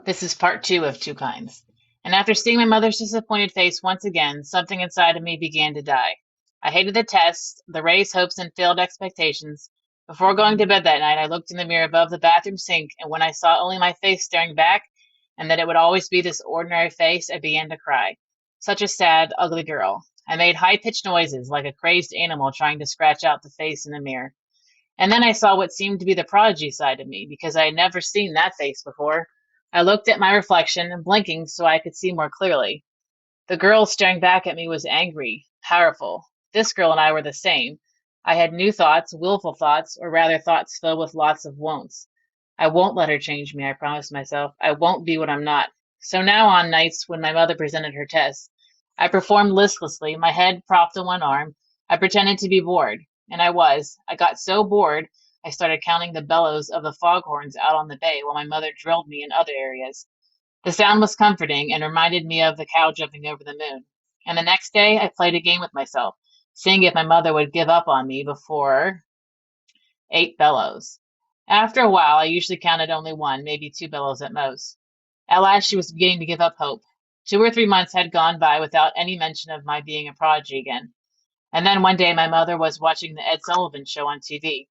This is part two of Two Kinds. And after seeing my mother's disappointed face once again, something inside of me began to die. I hated the tests, the raised hopes and failed expectations. Before going to bed that night, I looked in the mirror above the bathroom sink, and when I saw only my face staring back, and that it would always be this ordinary face, I began to cry. Such a sad, ugly girl. I made high pitched noises, like a crazed animal trying to scratch out the face in the mirror. And then I saw what seemed to be the prodigy side of me, because I had never seen that face before. I looked at my reflection, blinking so I could see more clearly. The girl staring back at me was angry, powerful. This girl and I were the same. I had new thoughts, willful thoughts, or rather thoughts filled with lots of won'ts. I won't let her change me, I promised myself. I won't be what I'm not. So now on nights when my mother presented her tests, I performed listlessly, my head propped on one arm. I pretended to be bored. And I was. I got so bored, I started counting the bellows of the foghorns out on the bay while my mother drilled me in other areas. The sound was comforting and reminded me of the cow jumping over the moon. And the next day, I played a game with myself, seeing if my mother would give up on me before 8 bellows. After a while, I usually counted only one, maybe 2 bellows at most. At last, she was beginning to give up hope. 2 or 3 months had gone by without any mention of my being a prodigy again. And then one day, my mother was watching the Ed Sullivan Show on TV.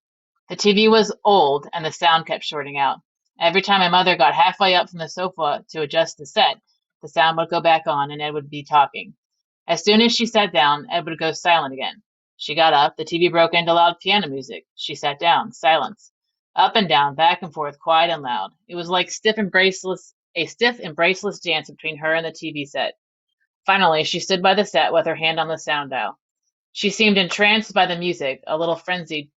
The TV was old, and the sound kept shorting out. Every time my mother got halfway up from the sofa to adjust the set, the sound would go back on and Ed would be talking. As soon as she sat down, Ed would go silent again. She got up, the TV broke into loud piano music. She sat down, silence. Up and down, back and forth, quiet and loud. It was like a stiff and braceless dance between her and the TV set. Finally, she stood by the set with her hand on the sound dial. She seemed entranced by the music, a little frenzied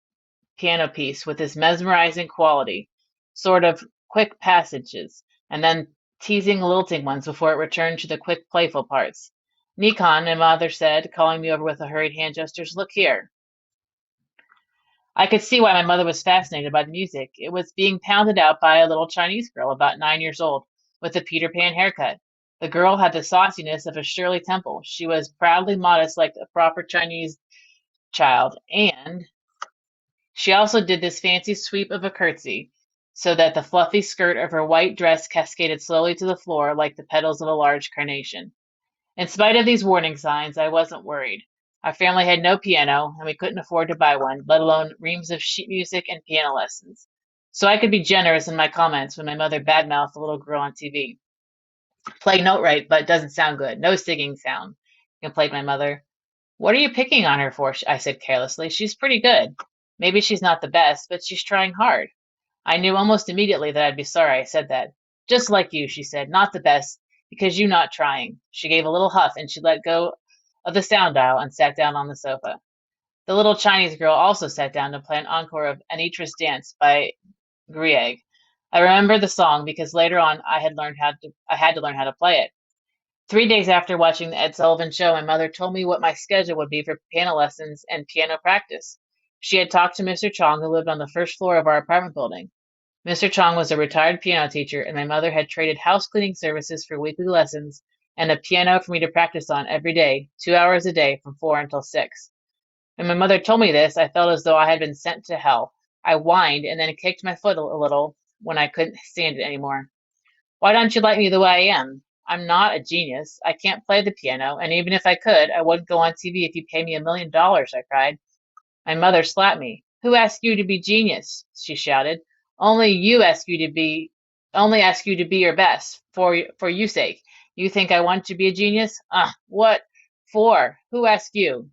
piano piece with this mesmerizing quality, sort of quick passages, and then teasing lilting ones before it returned to the quick playful parts. Nikon, my mother said, calling me over with a hurried hand gestures, look here. I could see why my mother was fascinated by the music. It was being pounded out by a little Chinese girl about 9 years old, with a Peter Pan haircut. The girl had the sauciness of a Shirley Temple. She was proudly modest like a proper Chinese child, and she also did this fancy sweep of a curtsy, so that the fluffy skirt of her white dress cascaded slowly to the floor like the petals of a large carnation. In spite of these warning signs, I wasn't worried. Our family had no piano, and we couldn't afford to buy one, let alone reams of sheet music and piano lessons. So I could be generous in my comments when my mother badmouthed the little girl on TV. Play note right, but it doesn't sound good. No singing sound, complained my mother. What are you picking on her for? I said carelessly. She's pretty good. Maybe she's not the best, but she's trying hard. I knew almost immediately that I'd be sorry I said that. Just like you, she said, not the best, because you not trying. She gave a little huff and she let go of the sound dial and sat down on the sofa. The little Chinese girl also sat down to play an encore of Anitra's Dance by Grieg. I remember the song because later on I had to learn how to play it. 3 days after watching the Ed Sullivan Show, my mother told me what my schedule would be for piano lessons and piano practice. She had talked to Mr. Chong, who lived on the first floor of our apartment building. Mr. Chong was a retired piano teacher, and my mother had traded house cleaning services for weekly lessons and a piano for me to practice on every day, 2 hours a day from 4 until 6. When my mother told me this, I felt as though I had been sent to hell. I whined and then kicked my foot a little when I couldn't stand it anymore. Why don't you like me the way I am? I'm not a genius. I can't play the piano, and even if I could, I wouldn't go on TV if you paid me $1 million, I cried. My mother slapped me. Who asked you to be genius? She shouted. Only you ask you to be only ask you to be your best for you sake. You think I want to be a genius? What for? Who asked you?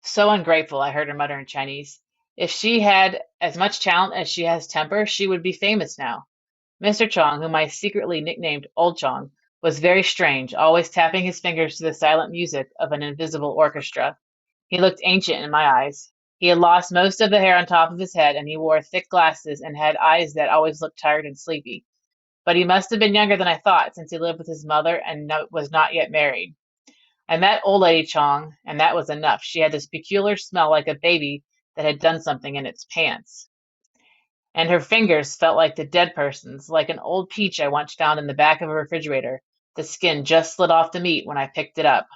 So ungrateful, I heard her mutter in Chinese. If she had as much talent as she has temper, she would be famous now. Mr. Chong, whom I secretly nicknamed Old Chong, was very strange, always tapping his fingers to the silent music of an invisible orchestra. He looked ancient in my eyes. He had lost most of the hair on top of his head, and he wore thick glasses and had eyes that always looked tired and sleepy. But he must have been younger than I thought, since he lived with his mother and was not yet married. I met old lady Chong, and that was enough. She had this peculiar smell like a baby that had done something in its pants. And her fingers felt like the dead person's, like an old peach I once found in the back of a refrigerator. The skin just slid off the meat when I picked it up.